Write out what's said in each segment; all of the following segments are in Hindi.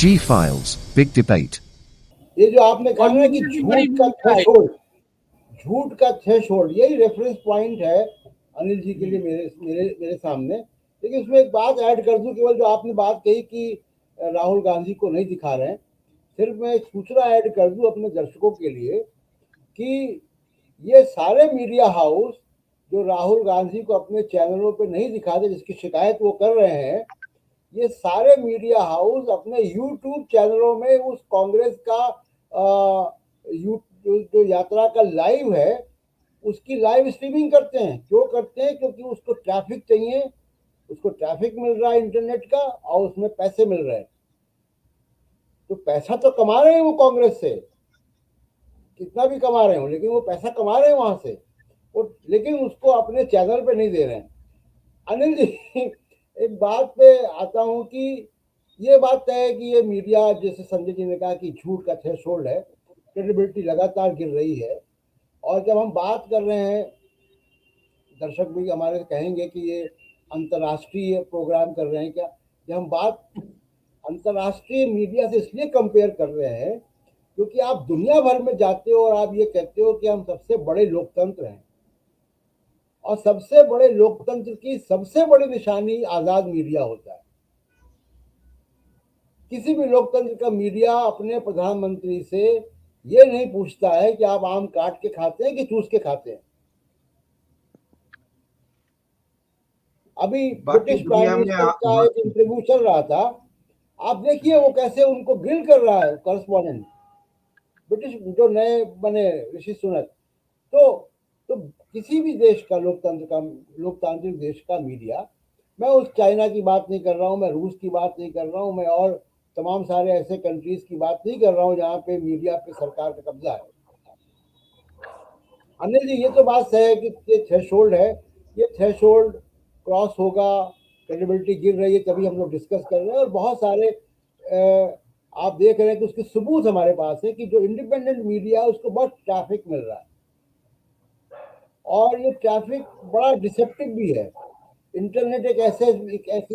G Files, Big Debate. ये जो आपने कहा ना कि झूठ का थ्रेशोल्ड, यही रेफरेंस पॉइंट है अनिल जी के लिए मेरे सामने। लेकिन इसमें एक बात ऐड कर दूं, केवल जो आपने बात कही कि राहुल गांधी को नहीं दिखा रहे हैं, सिर्फ मैं एक सूचना ऐड कर दूं अपने दर्शकों के लिए कि ये सारे मीडिया हाउस जो राहुल गांधी को अपने चैनलों पे नहीं दिखाते, जिसकी शिकायत वो कर रहे हैं, ये सारे मीडिया हाउस अपने यूट्यूब चैनलों में उस कांग्रेस का जो यात्रा का लाइव है उसकी लाइव स्ट्रीमिंग करते हैं। क्यों करते हैं? क्योंकि उसको ट्रैफिक चाहिए, उसको ट्रैफिक मिल रहा है इंटरनेट का और उसमें पैसे मिल रहे हैं। तो पैसा तो कमा रहे हैं वो कांग्रेस से, कितना भी कमा रहे हो, लेकिन वो पैसा कमा रहे हैं वहां से, लेकिन उसको अपने चैनल पे नहीं दे रहे हैं। अनिल जी एक बात पे आता हूं कि ये बात तय है कि ये मीडिया, जैसे संजय जी ने कहा कि झूठ का थ्रेशोल्ड है, क्रेडिबिलिटी लगातार गिर रही है। और जब हम बात कर रहे हैं, दर्शक भी हमारे कहेंगे कि ये अंतर्राष्ट्रीय प्रोग्राम कर रहे हैं क्या, जब हम बात अंतर्राष्ट्रीय मीडिया से इसलिए कंपेयर कर रहे हैं क्योंकि आप दुनिया भर में जाते हो और आप ये कहते हो कि हम सबसे बड़े लोकतंत्र हैं, और सबसे बड़े लोकतंत्र की सबसे बड़ी निशानी आजाद मीडिया होता है। किसी भी लोकतंत्र का मीडिया अपने प्रधानमंत्री से ये नहीं पूछता है कि आप आम काट के खाते हैं कि चूस के खाते हैं। अभी ब्रिटिश प्राइम मिनिस्टर का एक इंटरव्यू चल रहा था, आप देखिए वो कैसे उनको ग्रिल कर रहा है कॉरेस्पॉन्डेंट, ब्रिटिश जो नए बने ऋषि सुनक। तो किसी भी देश का लोकतांत्रिक देश का मीडिया, मैं उस चाइना की बात नहीं कर रहा हूँ, मैं रूस की बात नहीं कर रहा हूँ, मैं और तमाम सारे ऐसे कंट्रीज की बात नहीं कर रहा हूँ जहाँ पे मीडिया पे सरकार का कब्जा है। अनिल जी, ये तो बात है कि ये थ्रेशोल्ड है, ये थ्रेशोल्ड क्रॉस होगा, क्रेडिबिलिटी गिर रही है, तभी हम लोग डिस्कस कर रहे हैं। और बहुत सारे आप देख रहे हैं कि उसके सबूत हमारे पास है कि जो इंडिपेंडेंट मीडिया है उसको बहुत ट्रैफिक मिल रहा है, और ये ट्रैफिक बड़ा डिसेप्टिव भी है। इंटरनेट एक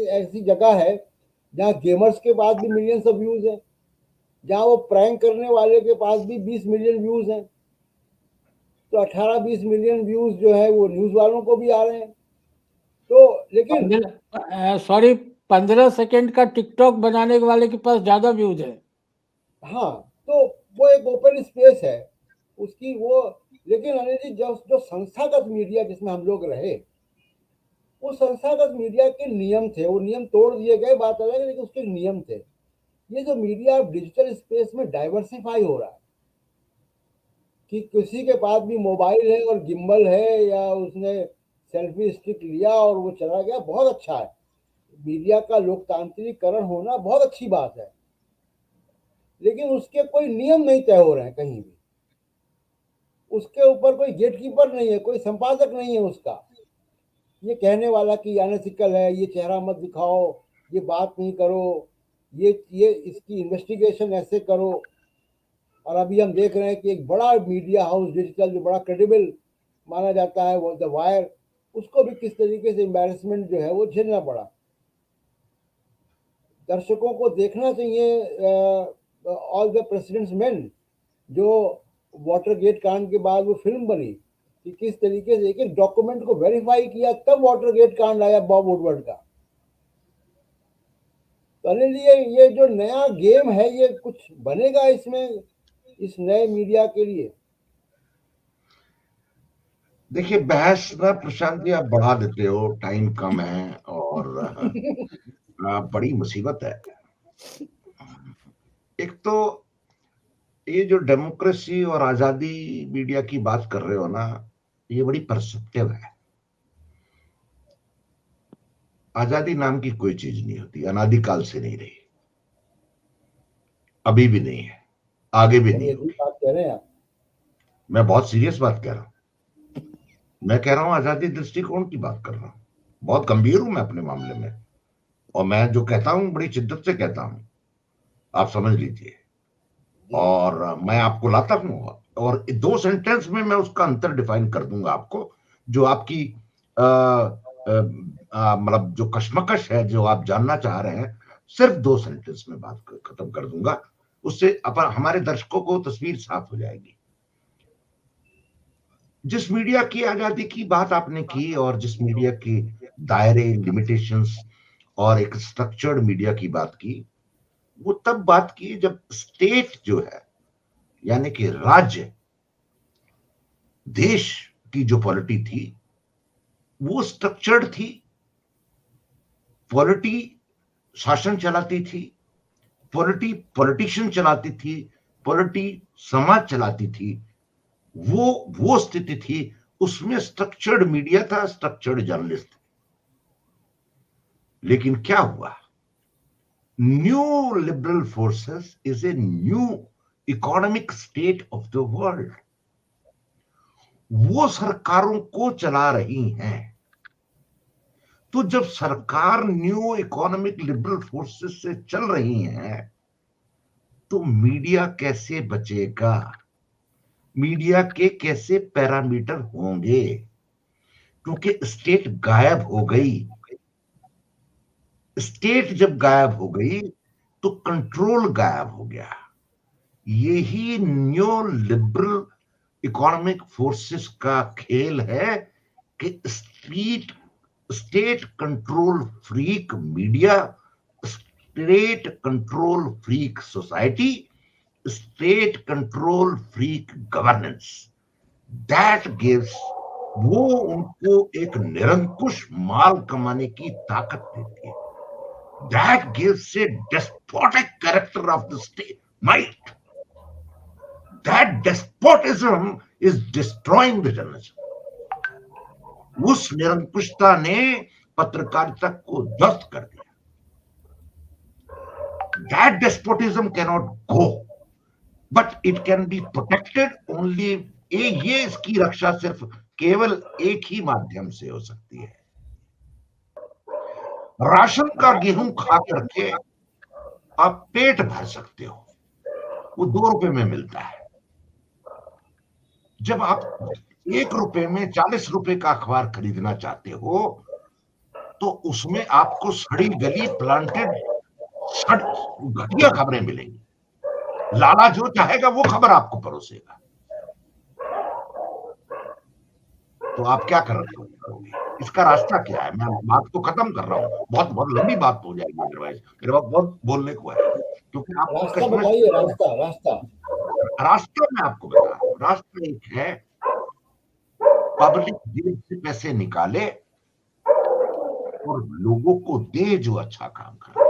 ऐसी जगह है जहाँ गेमर्स के पास भी मिलियंस ऑफ व्यूज है, जहाँ वो प्रैंक करने वाले के पास भी 20 मिलियन व्यूज हैं। तो 18-20 मिलियन व्यूज जो है वो न्यूज वालों को भी आ रहे हैं। तो लेकिन 15 सेकंड का टिकटॉक बनाने वाले के पास ज्यादा व्यूज है। हाँ, तो वो एक ओपन स्पेस है उसकी वो। लेकिन अनिल जी, जो संस्थागत मीडिया जिसमें हम लोग रहे, वो संस्थागत मीडिया के नियम थे, वो नियम तोड़ दिए गए, बात अलग है, लेकिन उसके नियम थे। ये जो मीडिया डिजिटल स्पेस में डाइवर्सिफाई हो रहा है कि किसी के पास भी मोबाइल है और गिम्बल है, या उसने सेल्फी स्टिक लिया और वो चला गया, बहुत अच्छा है। मीडिया का लोकतांत्रिकरण होना बहुत अच्छी बात है, लेकिन उसके कोई नियम नहीं तय हो रहे हैं कहीं भी। उसके ऊपर कोई गेटकीपर नहीं है, कोई संपादक नहीं है उसका, ये कहने वाला कि अनएथिकल है, ये चेहरा मत दिखाओ, ये बात नहीं करो, ये इसकी इन्वेस्टिगेशन ऐसे करो। और अभी हम देख रहे हैं कि एक बड़ा मीडिया हाउस डिजिटल जो बड़ा क्रेडिबल माना जाता है, वो द वायर, उसको भी किस तरीके से एम्बैरेसमेंट जो है वो झेलना पड़ा। दर्शकों को देखना चाहिए ऑल द प्रेसिडेंट्स मेन, जो वाटर गेट कांड के बाद वो फिल्म बनी, कि किस तरीके से एक एक डॉक्यूमेंट को वेरीफाई किया, तब वाटर गेट कांड आया बॉब वुडवर्ड का। तो अनिल जी, ये जो नया गेम है, ये कुछ बनेगा इसमें, इस नए मीडिया के लिए? देखिए, बहस में प्रशांत जी आप बढ़ा देते हो, टाइम कम है और बड़ी मुसीबत है। एक तो ये जो डेमोक्रेसी और आजादी मीडिया की बात कर रहे हो ना, ये बड़ी परसेप्टिव है। आजादी नाम की कोई चीज नहीं होती, अनादिकाल से नहीं रही, अभी भी नहीं है, आगे भी नहीं होगी। बात कह रहे हैं आप? मैं बहुत सीरियस बात कह रहा हूं। मैं कह रहा हूं आजादी दृष्टिकोण की बात कर रहा हूं, बहुत गंभीर हूं मैं अपने मामले में, और मैं जो कहता हूं बड़ी शिद्दत से कहता हूं, आप समझ लीजिए। और मैं आपको लाता हूं और 2 सेंटेंस में मैं उसका अंतर डिफाइन कर दूंगा आपको, जो आपकी मतलब जो कश्मकश है, जो आप जानना चाह रहे हैं, सिर्फ 2 सेंटेंस में बात खत्म कर दूंगा, उससे अपन हमारे दर्शकों को तस्वीर साफ हो जाएगी। जिस मीडिया की आजादी की बात आपने की और जिस मीडिया के दायरे, लिमिटेशंस और एक स्ट्रक्चर्ड मीडिया की बात की, वो तब बात की जब स्टेट जो है, यानी कि राज्य, देश की जो पॉलिटी थी वो स्ट्रक्चर्ड थी। पॉलिटी शासन चलाती थी, पॉलिटी पॉलिटिशियन चलाती थी, पॉलिटी समाज चलाती थी। वो स्थिति थी, उसमें स्ट्रक्चर्ड मीडिया था, स्ट्रक्चर्ड जर्नलिस्ट। लेकिन क्या हुआ? New liberal forces is a new economic state of the world. वो सरकारों को चला रही हैं। तो जब सरकार न्यू इकोनॉमिक लिबरल फोर्सेस से चल रही हैं, तो मीडिया कैसे बचेगा? मीडिया के कैसे पैरामीटर होंगे? क्योंकि स्टेट गायब हो गई। स्टेट जब गायब हो गई तो कंट्रोल गायब हो गया। यही न्यू लिबरल इकोनॉमिक फोर्सेस का खेल है कि state control freak media, state control freak society, state control freak governance, that gives, वो उनको एक निरंकुश माल कमाने की ताकत देती है। That gives A despotic character of the state might. That despotism is destroying the journalism. उस निरंकुशता ने पत्रकारिता को ध्वस्त कर दिया। That despotism cannot go, but it can be protected only. ये इसकी रक्षा सिर्फ केवल एक ही माध्यम से हो सकती है। राशन का गेहूं खा करके आप पेट भर सकते हो, वो 2 रुपए में मिलता है। जब आप 1 रुपए में 40 रुपए का अखबार खरीदना चाहते हो, तो उसमें आपको सड़ी गली प्लांटेड घटिया खबरें मिलेंगी। लाला जो चाहेगा वो खबर आपको परोसेगा। तो आप क्या करोगे? इसका रास्ता क्या है? मैं बात को खत्म कर रहा हूँ, बहुत बहुत लंबी बात हो जाएगी अदरवाइज। मेरे पास बहुत बोलने को है, क्योंकि रास्ता बताइए। रास्ता मैं आपको बता रहा हूँ। रास्ता एक है, पब्लिक जेब से पैसे निकाले और लोगों को दे जो अच्छा काम करे,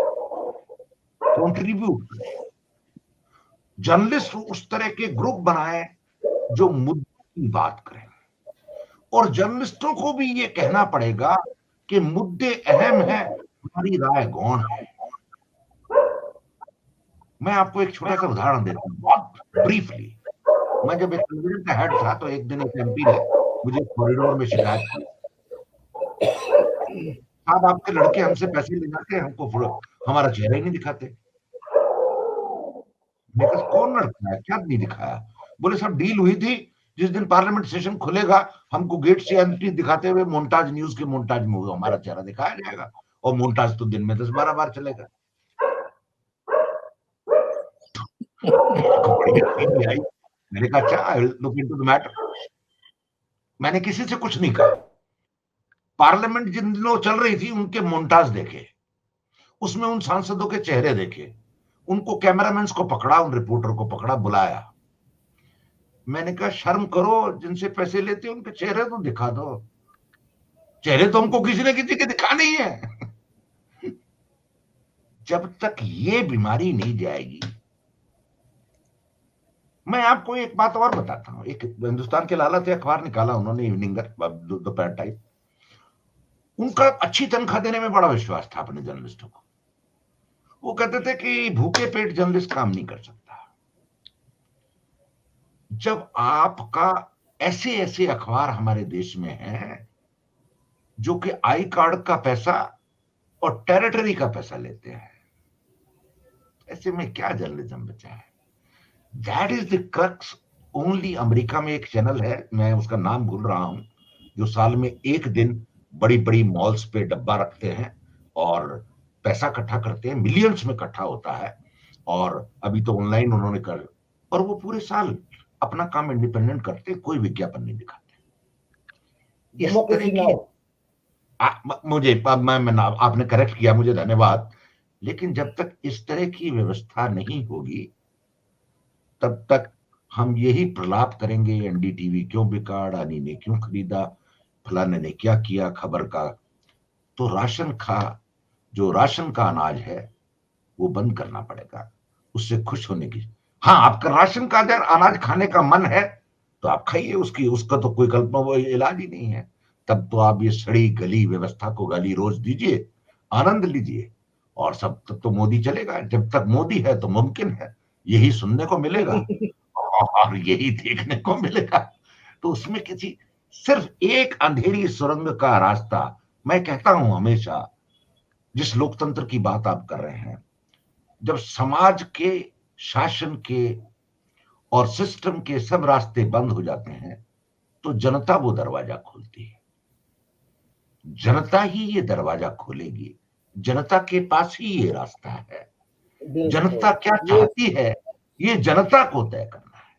कंट्रीब्यूट करे। जर्नलिस्ट उस तरह के ग्रुप बनाए जो मुद्दे की बात करें, और जर्नलिस्टों को भी ये कहना पड़ेगा कि मुद्दे अहम है, हमारी राय गौण है। मैं आपको एक छोटा सा उदाहरण देता हूँ, बहुत ब्रीफली। मैं जब एक कॉरिडोर का हेड था, तो एक दिन एक एमपी ने मुझे कॉरिडोर में शिकायत की, साहब आपके लड़के हमसे पैसे ले जाते हैं, हमको हमारा चेहरा ही नहीं दिखाते। मैं कहा कौन लड़का है, क्या नहीं दिखाया? बोले साहब डील हुई थी, जिस दिन पार्लियामेंट सेशन खुलेगा हमको गेट से एंट्री दिखाते हुए मोन्टाज, न्यूज के मोन्टाज में हमारा चेहरा दिखाया जाएगा, और मोन्टाज तो दिन में 10-12 बार चलेगा। मैंने कहा अच्छा, I will look into the matter. मैंने किसी से कुछ नहीं कहा। पार्लियामेंट जिन दिनों चल रही थी उनके मोन्टाज देखे, उसमें उन सांसदों के चेहरे देखे, उनको कैमरामैन को पकड़ा, उन रिपोर्टर को पकड़ा, बुलाया। मैंने कहा शर्म करो, जिनसे पैसे लेते उनके चेहरे तो दिखा दो। चेहरे तो हमको किसी न किसी के दिखाने ही है। जब तक ये बीमारी नहीं जाएगी। मैं आपको एक बात और बताता हूं। एक हिंदुस्तान के लाला थे, अखबार निकाला उन्होंने, इवनिंगर, दोपहर टाइम। उनका अच्छी तनख्वाह देने में बड़ा विश्वास था अपने जर्नलिस्टों को। वो कहते थे कि भूखे पेट जर्नलिस्ट काम नहीं कर सकता। जब आपका ऐसे ऐसे अखबार हमारे देश में हैं जो कि आई कार्ड का पैसा और टेरिटरी का पैसा लेते हैं, ऐसे में क्या जर्नलिज्म बचा है? That is the crux. Only America में एक चैनल है, मैं उसका नाम भूल रहा हूं, जो साल में एक दिन बड़ी बड़ी मॉल्स पे डब्बा रखते हैं और पैसा इकट्ठा करते हैं, मिलियंस में इकट्ठा होता है, और अभी तो ऑनलाइन उन्होंने कर, और वो पूरे साल अपना काम इंडिपेंडेंट करते, कोई विज्ञापन नहीं दिखाते। इस तरह डेमोक्रेसी की नाउ। मुझे आपने करेक्ट किया, मुझे धन्यवाद। लेकिन जब तक इस तरह की व्यवस्था नहीं होगी तब तक हम यही प्रलाप करेंगे, एनडीटीवी क्यों बिका, अडानी ने क्यों खरीदा, फलाने ने क्या किया खबर का। तो जो राशन का अनाज है वो बंद करना पड़ेगा, उससे खुश होने की। हाँ, आपका राशन का अगर अनाज खाने का मन है तो आप खाइए, उसका तो कोई कल्पना वो इलाज ही नहीं है। तब तो आप ये सड़ी गली व्यवस्था को गाली रोज दीजिए, आनंद लीजिए, और सब तब तो मोदी चलेगा। जब तक मोदी है तो मुमकिन है, यही सुनने को मिलेगा और यही देखने को मिलेगा। तो उसमें किसी सिर्फ एक अंधेरी सुरंग का रास्ता, मैं कहता हूं हमेशा, जिस लोकतंत्र की बात आप कर रहे हैं, जब समाज के, शासन के और सिस्टम के सब रास्ते बंद हो जाते हैं तो जनता वो दरवाजा खोलती है। जनता ही ये दरवाजा खोलेगी, जनता के पास ही ये रास्ता है। जनता क्या चाहती है ये जनता को तय करना है।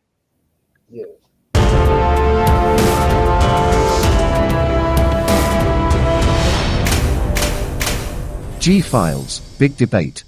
G Files, Big Debate.